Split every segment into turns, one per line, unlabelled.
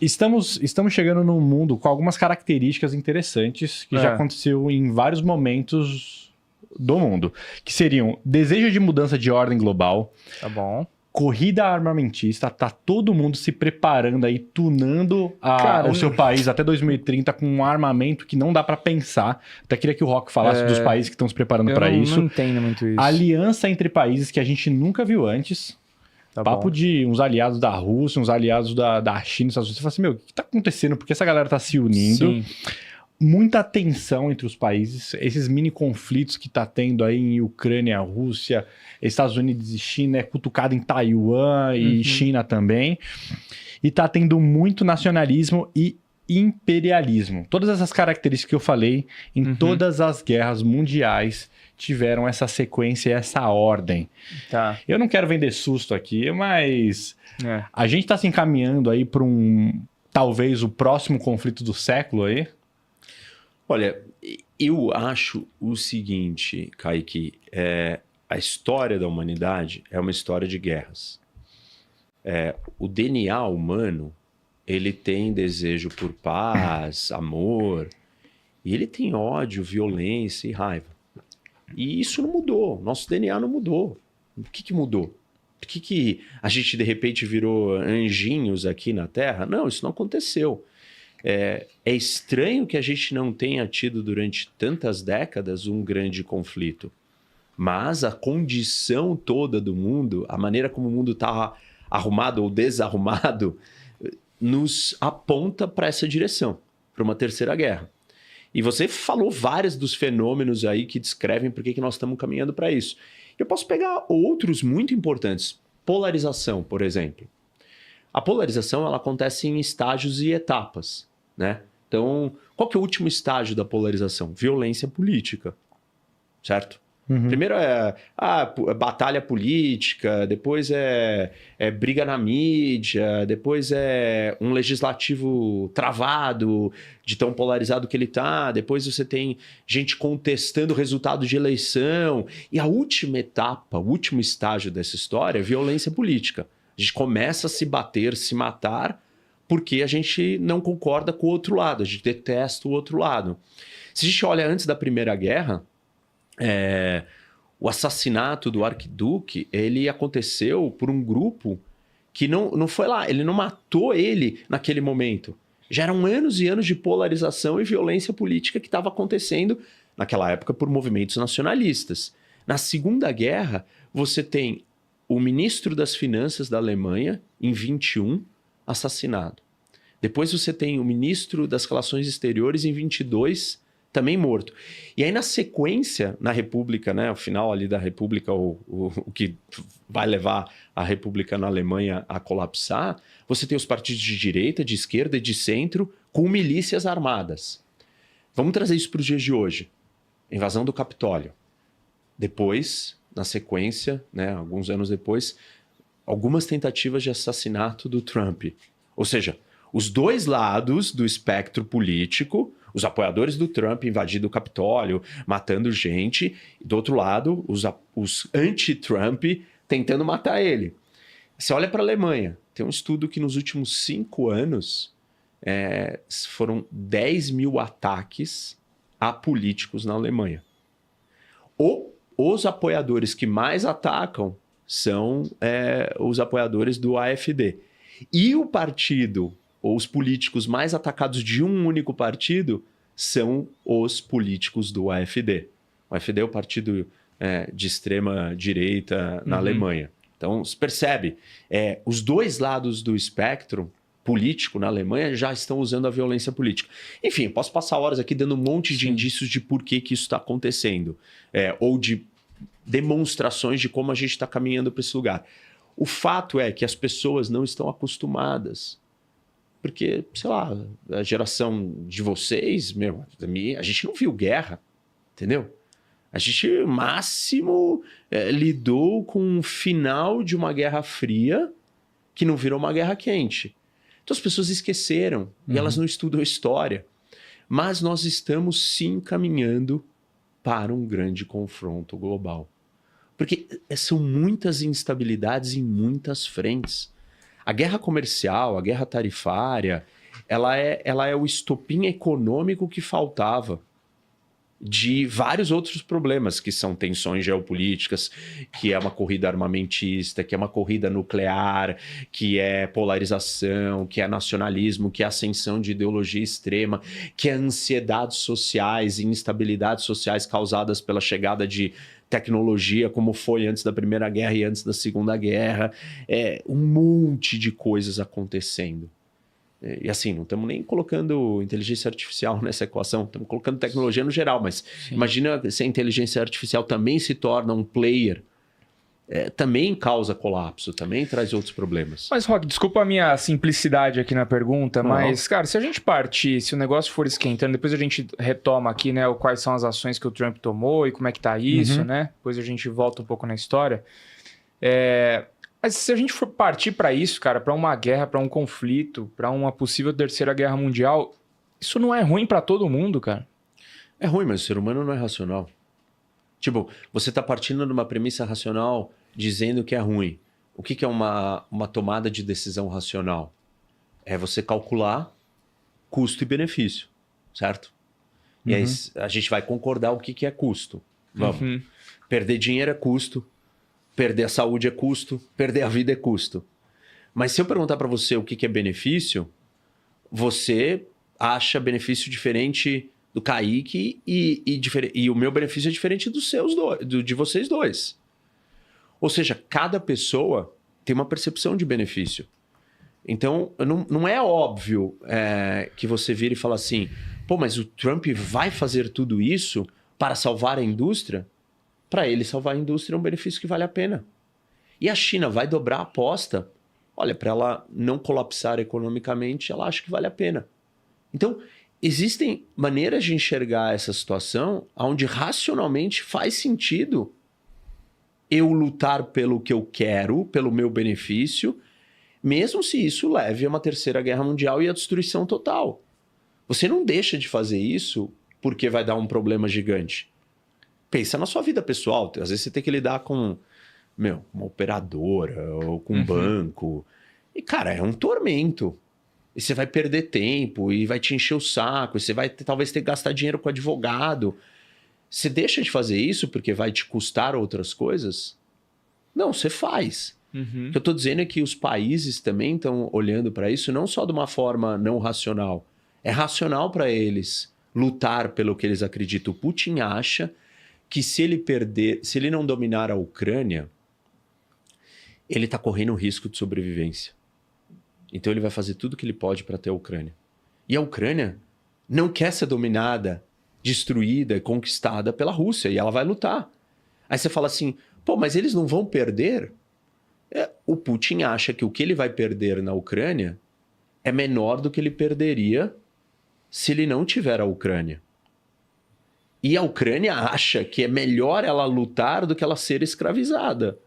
estamos chegando num mundo com algumas características interessantes que já aconteceu em vários momentos do mundo, que seriam desejo de mudança de ordem global,
Tá bom.
corrida armamentista, tá todo mundo se preparando aí, tunando o seu país até 2030 com um armamento que não dá pra pensar. Até queria que o Rock falasse dos países que estão se preparando pra isso.
Eu não entendo muito isso.
Aliança entre países que a gente nunca viu antes.
Tá
Papo
bom.
de uns aliados da Rússia, uns aliados da China. Você fala assim, meu, o que tá acontecendo? Por que essa galera tá se unindo?
Sim.
Muita tensão entre os países, esses mini conflitos que tá tendo aí em Ucrânia, Rússia, Estados Unidos e China, cutucado em Taiwan e China também. E tá tendo muito nacionalismo e imperialismo. Todas essas características que eu falei em todas as guerras mundiais tiveram essa sequência e essa ordem.
Tá.
Eu não quero vender susto aqui, mas a gente tá se encaminhando aí para talvez o próximo conflito do século aí.
Olha, eu acho o seguinte, Kaique, a história da humanidade é uma história de guerras. O DNA humano, ele tem desejo por paz, amor, e ele tem ódio, violência e raiva. E isso não mudou, nosso DNA não mudou. O que mudou? Por que a gente de repente virou anjinhos aqui na Terra? Não, isso não aconteceu. É estranho que a gente não tenha tido durante tantas décadas um grande conflito. Mas a condição toda do mundo, a maneira como o mundo está arrumado ou desarrumado, nos aponta para essa direção, para uma terceira guerra. E você falou vários dos fenômenos aí que descrevem por que nós estamos caminhando para isso. Eu posso pegar outros muito importantes. Polarização, por exemplo. A polarização ela acontece em estágios e etapas, né? Então, qual que é o último estágio da polarização? Violência política, certo? Primeiro é batalha política, depois é briga na mídia, depois é um legislativo travado, de tão polarizado que ele tá, depois você tem gente contestando o resultado de eleição. E a última etapa, o último estágio dessa história é violência política. A gente começa a se bater, se matar, porque a gente não concorda com o outro lado, a gente detesta o outro lado. Se a gente olha antes da Primeira Guerra, o assassinato do arquiduque, ele aconteceu por um grupo que não foi lá, ele não matou ele naquele momento. Já eram anos e anos de polarização e violência política que estava acontecendo naquela época por movimentos nacionalistas. Na Segunda Guerra, você tem o ministro das Finanças da Alemanha, em 21, assassinado. Depois você tem o ministro das Relações Exteriores, em 22, também morto. E aí, na sequência, na República, né, o final ali da República, o que vai levar a República na Alemanha a colapsar, você tem os partidos de direita, de esquerda e de centro com milícias armadas. Vamos trazer isso para os dias de hoje. Invasão do Capitólio. Depois, na sequência, né, alguns anos depois, algumas tentativas de assassinato do Trump. Ou seja, os dois lados do espectro político, os apoiadores do Trump invadindo o Capitólio, matando gente, e do outro lado, os anti-Trump tentando matar ele. Você olha para a Alemanha, tem um estudo que nos últimos 5 anos foram 10 mil ataques a políticos na Alemanha. Os apoiadores que mais atacam são os apoiadores do AfD. E o partido, ou os políticos mais atacados de um único partido, são os políticos do AfD. O AfD é o partido de extrema direita na Alemanha. Então, se percebe, os dois lados do espectro político na Alemanha já estão usando a violência política. Enfim, eu posso passar horas aqui dando um monte de indícios de por que isso está acontecendo, ou de demonstrações de como a gente está caminhando para esse lugar. O fato é que as pessoas não estão acostumadas, porque, sei lá, a geração de vocês, a gente não viu guerra, entendeu? A gente, máximo, lidou com o final de uma guerra fria que não virou uma guerra quente. Então as pessoas esqueceram e elas não estudam história. Mas nós estamos sim caminhando para um grande confronto global. Porque são muitas instabilidades em muitas frentes. A guerra comercial, a guerra tarifária, ela é o estopim econômico que faltava de vários outros problemas, que são tensões geopolíticas, que é uma corrida armamentista, que é uma corrida nuclear, que é polarização, que é nacionalismo, que é ascensão de ideologia extrema, que é ansiedades sociais e instabilidades sociais causadas pela chegada de tecnologia, como foi antes da Primeira Guerra e antes da Segunda Guerra. É um monte de coisas acontecendo. E assim, não estamos nem colocando inteligência artificial nessa equação, estamos colocando tecnologia no geral, mas
Sim.
imagina se a inteligência artificial também se torna um player, também causa colapso, também traz outros problemas.
Mas, Rock, desculpa a minha simplicidade aqui na pergunta,
Não.
mas, cara, se a gente partir, se o negócio for esquentando, depois a gente retoma aqui, né, quais são as ações que o Trump tomou e como é que tá isso, né? Depois a gente volta um pouco na história. Mas se a gente for partir para isso, cara, para uma guerra, para um conflito, para uma possível terceira guerra mundial, isso não é ruim para todo mundo, cara?
É ruim, mas o ser humano não é racional. Tipo, você está partindo de uma premissa racional dizendo que é ruim. O que é uma tomada de decisão racional? É você calcular custo e benefício, certo? E aí a gente vai concordar o que é custo. Vamos. Perder dinheiro é custo. Perder a saúde é custo, perder a vida é custo. Mas se eu perguntar para você o que é benefício, você acha benefício diferente do Kaique e o meu benefício é diferente dos seus de vocês dois. Ou seja, cada pessoa tem uma percepção de benefício. Então, não é óbvio que você vira e fala assim, pô, mas o Trump vai fazer tudo isso para salvar a indústria? Para ele salvar a indústria é um benefício que vale a pena. E a China vai dobrar a aposta. Olha, para ela não colapsar economicamente, ela acha que vale a pena. Então, existem maneiras de enxergar essa situação onde racionalmente faz sentido eu lutar pelo que eu quero, pelo meu benefício, mesmo se isso leve a uma terceira guerra mundial e a destruição total. Você não deixa de fazer isso porque vai dar um problema gigante. Pensa na sua vida pessoal. Às vezes você tem que lidar com uma operadora ou com um banco. E, cara, é um tormento. E você vai perder tempo e vai te encher o saco. E você vai talvez ter que gastar dinheiro com advogado. Você deixa de fazer isso porque vai te custar outras coisas? Não, você faz. O que eu estou dizendo é que os países também estão olhando para isso não só de uma forma não racional. É racional para eles lutar pelo que eles acreditam. O Putin acha que se ele não dominar a Ucrânia, ele está correndo um risco de sobrevivência. Então ele vai fazer tudo o que ele pode para ter a Ucrânia. E a Ucrânia não quer ser dominada, destruída e conquistada pela Rússia, e ela vai lutar. Aí você fala assim, pô, mas eles não vão perder? O Putin acha que o que ele vai perder na Ucrânia é menor do que ele perderia se ele não tiver a Ucrânia. E a Ucrânia acha que é melhor ela lutar do que ela ser escravizada.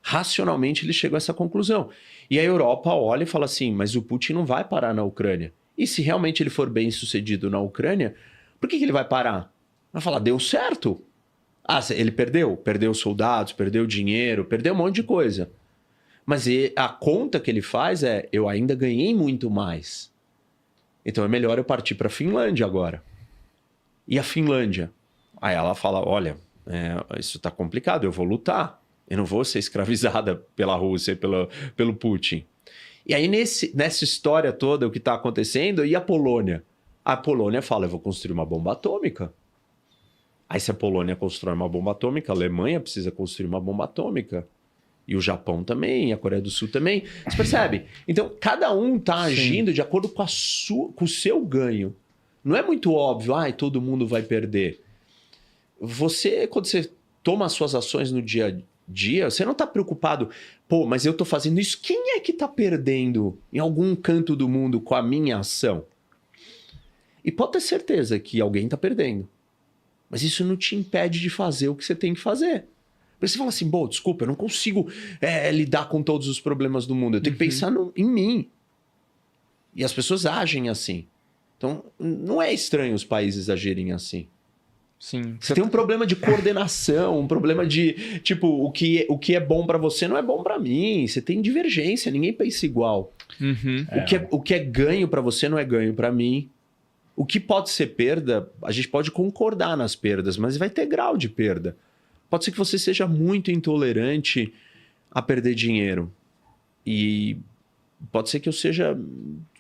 Racionalmente ele chegou a essa conclusão. E a Europa olha e fala assim, mas o Putin não vai parar na Ucrânia. E se realmente ele for bem sucedido na Ucrânia, por que ele vai parar? Vai falar, deu certo. Ah, ele perdeu? Perdeu soldados, perdeu dinheiro, perdeu um monte de coisa. Mas a conta que ele faz é, eu ainda ganhei muito mais. Então é melhor eu partir para a Finlândia agora. E a Finlândia? Aí ela fala, olha, isso tá complicado, eu vou lutar. Eu não vou ser escravizada pela Rússia, pelo Putin. E aí nessa história toda, o que está acontecendo, e a Polônia? A Polônia fala, eu vou construir uma bomba atômica. Aí se a Polônia constrói uma bomba atômica, a Alemanha precisa construir uma bomba atômica. E o Japão também, a Coreia do Sul também. Você percebe? Então, cada um está agindo de acordo com o seu ganho. Não é muito óbvio, todo mundo vai perder. Quando você toma as suas ações no dia a dia, você não está preocupado, pô, mas eu estou fazendo isso, quem é que está perdendo em algum canto do mundo com a minha ação? E pode ter certeza que alguém está perdendo. Mas isso não te impede de fazer o que você tem que fazer. Porque você fala assim, desculpa, eu não consigo lidar com todos os problemas do mundo, eu tenho que pensar em mim. E as pessoas agem assim. Então, não é estranho os países agirem assim.
Sim.
Você tem um problema de coordenação, um problema de, tipo, o que é bom para você não é bom para mim. Você tem divergência, ninguém pensa igual.
Uhum.
O que é ganho para você não é ganho para mim. O que pode ser perda, a gente pode concordar nas perdas, mas vai ter grau de perda. Pode ser que você seja muito intolerante a perder dinheiro. E pode ser que eu seja,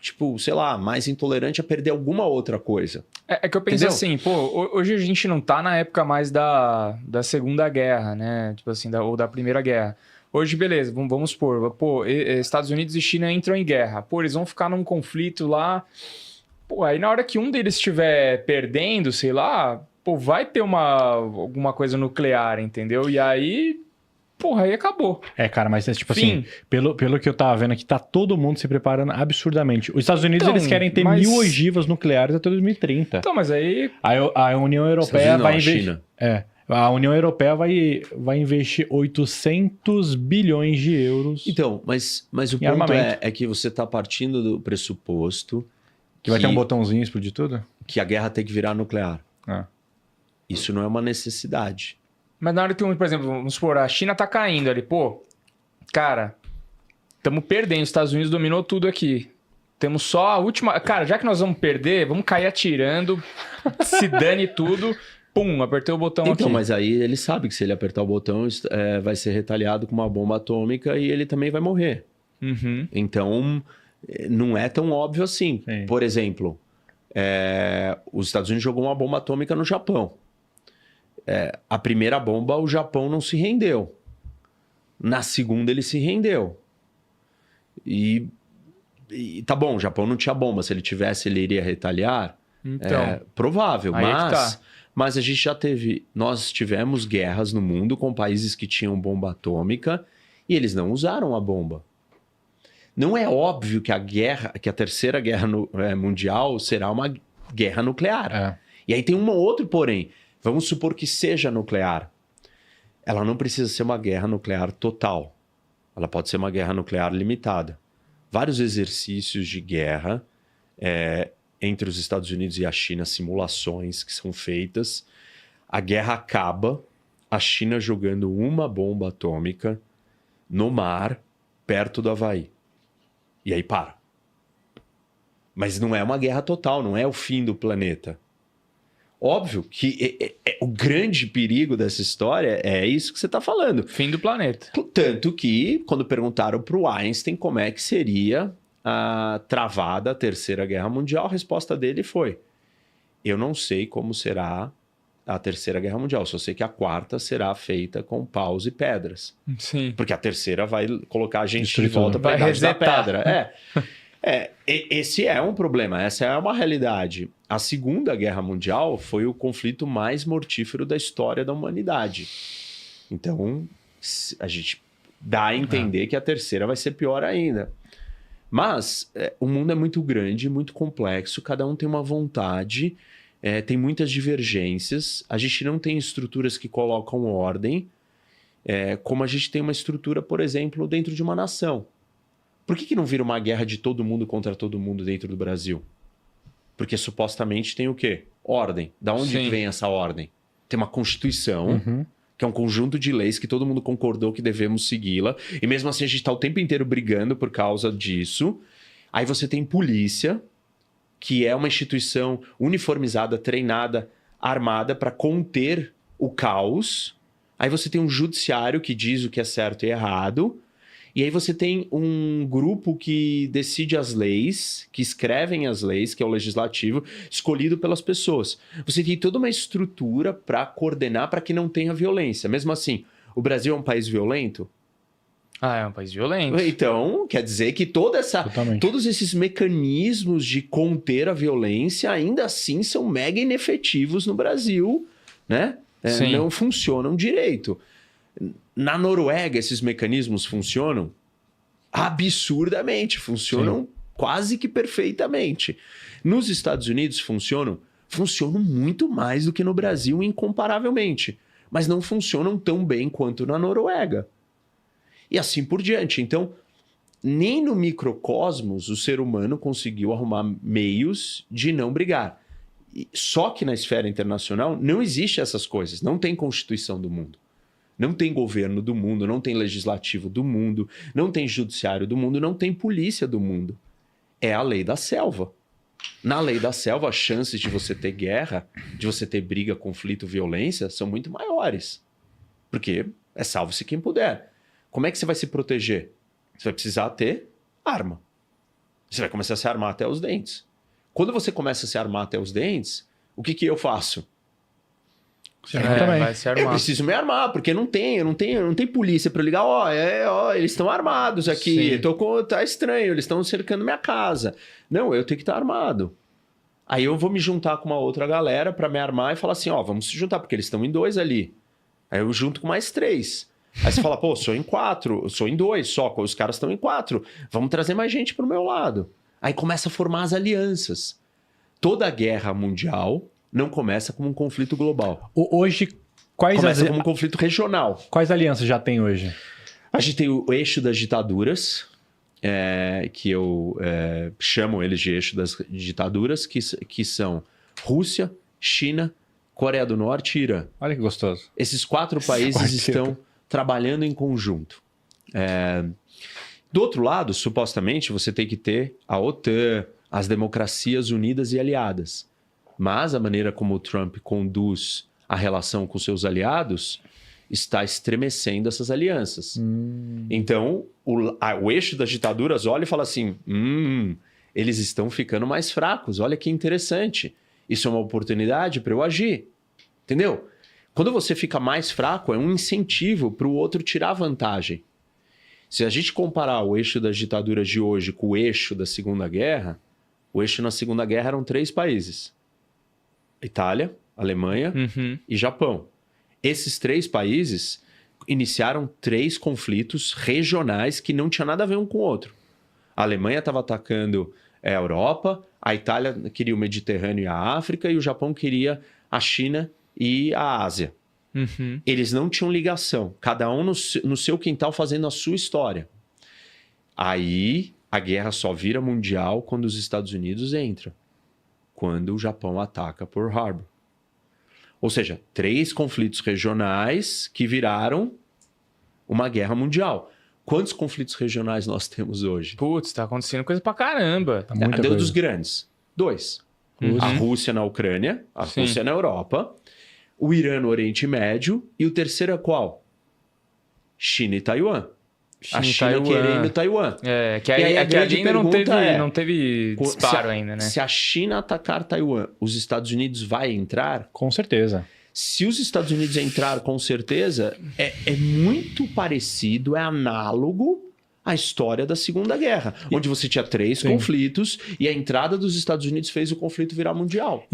tipo, sei lá, mais intolerante a perder alguma outra coisa.
É que eu penso
Entendeu?
assim, pô, hoje a gente não tá na época mais da Segunda Guerra, né? Tipo assim, ou da Primeira Guerra. Hoje, beleza, vamos supor, pô, Estados Unidos e China entram em guerra. Pô, eles vão ficar num conflito lá. Pô, aí na hora que um deles estiver perdendo, sei lá, pô, vai ter alguma coisa nuclear, entendeu? E aí, porra, aí acabou.
Cara, mas é tipo
Fim.
assim, pelo que eu tava vendo aqui, tá todo mundo se preparando absurdamente. Os Estados Unidos,
Então,
eles querem ter
mas-
1000 ogivas nucleares até 2030.
Então, mas aí,
A União Europeia
Estados Unidos
vai
não, a
investir...
China.
A União Europeia vai investir 800 bilhões de euros.
Então, mas o
Em
ponto
armamento.
é que você está partindo do pressuposto
Que vai ter um botãozinho explodir tudo?
que a guerra tem que virar nuclear.
Ah.
Isso não é uma necessidade.
mas na hora que, por exemplo, vamos supor, a China tá caindo ali, pô, cara, estamos perdendo, os Estados Unidos dominou tudo aqui. Temos só a última... Cara, já que nós vamos perder, vamos cair atirando, se dane tudo, pum, apertei o botão
Então,
aqui.
mas aí ele sabe que se ele apertar o botão, vai ser retaliado com uma bomba atômica e ele também vai morrer.
Uhum.
Então, não é tão óbvio assim.
Sim.
Por exemplo, os Estados Unidos jogou uma bomba atômica no Japão. A primeira bomba, o Japão não se rendeu. Na segunda, ele se rendeu. E tá bom, o Japão não tinha bomba. Se ele tivesse, ele iria retaliar?
Então,
Provável,
aí é que tá.
mas a gente já teve... Nós tivemos guerras no mundo com países que tinham bomba atômica e eles não usaram a bomba. Não é óbvio que a terceira guerra mundial será uma guerra nuclear. E aí tem um outro porém. Vamos supor que seja nuclear. Ela não precisa ser uma guerra nuclear total. Ela pode ser uma guerra nuclear limitada. Vários exercícios de guerra entre os Estados Unidos e a China, simulações que são feitas. A guerra acaba, a China jogando uma bomba atômica no mar, perto do Havaí. E aí para. Mas não é uma guerra total, não é o fim do planeta. Óbvio que o grande perigo dessa história é isso que você está falando.
fim do planeta.
Tanto que, quando perguntaram para o Einstein como é que seria a travada a Terceira Guerra Mundial, a resposta dele foi: eu não sei como será a Terceira Guerra Mundial, só sei que a quarta será feita com paus e pedras.
Sim.
Porque a terceira vai colocar a gente
Destruir
de volta
tudo.
para a
Vai
idade da
resetar.
pedra. Esse é um problema, essa é uma realidade. A Segunda Guerra Mundial foi o conflito mais mortífero da história da humanidade. Então, a gente dá a entender que a terceira vai ser pior ainda. Mas o mundo é muito grande, muito complexo, cada um tem uma vontade, tem muitas divergências, a gente não tem estruturas que colocam ordem, como a gente tem uma estrutura, por exemplo, dentro de uma nação. Por que não vira uma guerra de todo mundo contra todo mundo dentro do Brasil? Porque supostamente tem o quê? Ordem. Da onde
Sim.
que vem essa ordem? Tem uma Constituição,
Uhum.
que é um conjunto de leis que todo mundo concordou que devemos segui-la. E mesmo assim a gente está o tempo inteiro brigando por causa disso. Aí você tem polícia, que é uma instituição uniformizada, treinada, armada para conter o caos. Aí você tem um judiciário que diz o que é certo e errado. E aí você tem um grupo que decide as leis, que escrevem as leis, que é o legislativo, escolhido pelas pessoas. Você tem toda uma estrutura para coordenar para que não tenha violência. Mesmo assim, o Brasil é um país violento?
Ah, é um país violento.
Então, quer dizer que
Totalmente.
todos esses mecanismos de conter a violência ainda assim são mega inefetivos no Brasil, né?
Sim.
Não funcionam direito. Na Noruega, esses mecanismos funcionam absurdamente, funcionam quase que perfeitamente. Nos Estados Unidos funcionam muito mais do que no Brasil, incomparavelmente. Mas não funcionam tão bem quanto na Noruega. E assim por diante. Então, nem no microcosmos o ser humano conseguiu arrumar meios de não brigar. Só que na esfera internacional não existe essas coisas. Não tem Constituição do mundo. Não tem governo do mundo, não tem legislativo do mundo, não tem judiciário do mundo, não tem polícia do mundo. É a lei da selva. Na lei da selva, as chances de você ter guerra, de você ter briga, conflito, violência, são muito maiores. Porque é salve-se quem puder. Como é que você vai se proteger? Você vai precisar ter arma. Você vai começar a se armar até os dentes. Quando você começa a se armar até os dentes, o que eu faço?
Vai se armar.
Eu preciso me armar, porque não tem polícia para ligar. Eles estão armados aqui. Tá estranho, eles estão cercando minha casa. Não, eu tenho que estar armado. Aí eu vou me juntar com uma outra galera para me armar e falar assim, vamos se juntar, porque eles estão em 2 ali. Aí eu junto com mais 3. Aí você fala, pô, sou em 4, sou em 2 só, os caras estão em 4. Vamos trazer mais gente pro meu lado. Aí começa a formar as alianças. Toda guerra mundial não começa como um conflito global.
Hoje,
começa como um conflito regional.
Quais alianças já tem hoje?
A gente tem o eixo das ditaduras, que eu chamo eles de eixo das ditaduras, que são Rússia, China, Coreia do Norte e Irã.
Olha que gostoso.
Esses 4 países estão trabalhando em conjunto. Do outro lado, supostamente, você tem que ter a OTAN, as democracias unidas e aliadas. Mas a maneira como o Trump conduz a relação com seus aliados está estremecendo essas alianças. Então, o eixo das ditaduras olha e fala assim, eles estão ficando mais fracos, olha que interessante. Isso é uma oportunidade para eu agir. Entendeu? Quando você fica mais fraco, é um incentivo para o outro tirar vantagem. Se a gente comparar o eixo das ditaduras de hoje com o eixo da Segunda Guerra, o eixo na Segunda Guerra eram 3 países. Itália, Alemanha e Japão. Esses 3 países iniciaram 3 conflitos regionais que não tinham nada a ver um com o outro. A Alemanha estava atacando a Europa, a Itália queria o Mediterrâneo e a África, e o Japão queria a China e a Ásia. Eles não tinham ligação, cada um no seu quintal fazendo a sua história. Aí a guerra só vira mundial quando os Estados Unidos entram. Quando o Japão ataca Pearl Harbor. Ou seja, 3 conflitos regionais que viraram uma guerra mundial. Quantos conflitos regionais nós temos hoje?
Putz, tá acontecendo coisa pra caramba.
Deu dos grandes. 2. A Rússia na Ucrânia, a Rússia na Europa, o Irã no Oriente Médio, e o terceiro é qual? China e Taiwan. A China querendo Taiwan.
Que ali ainda não teve disparo ainda, né?
Se a China atacar Taiwan, os Estados Unidos vai entrar?
Com certeza.
Se os Estados Unidos entrar, com certeza, é muito parecido, é análogo à história da Segunda Guerra, onde você tinha 3 conflitos e a entrada dos Estados Unidos fez o conflito virar mundial.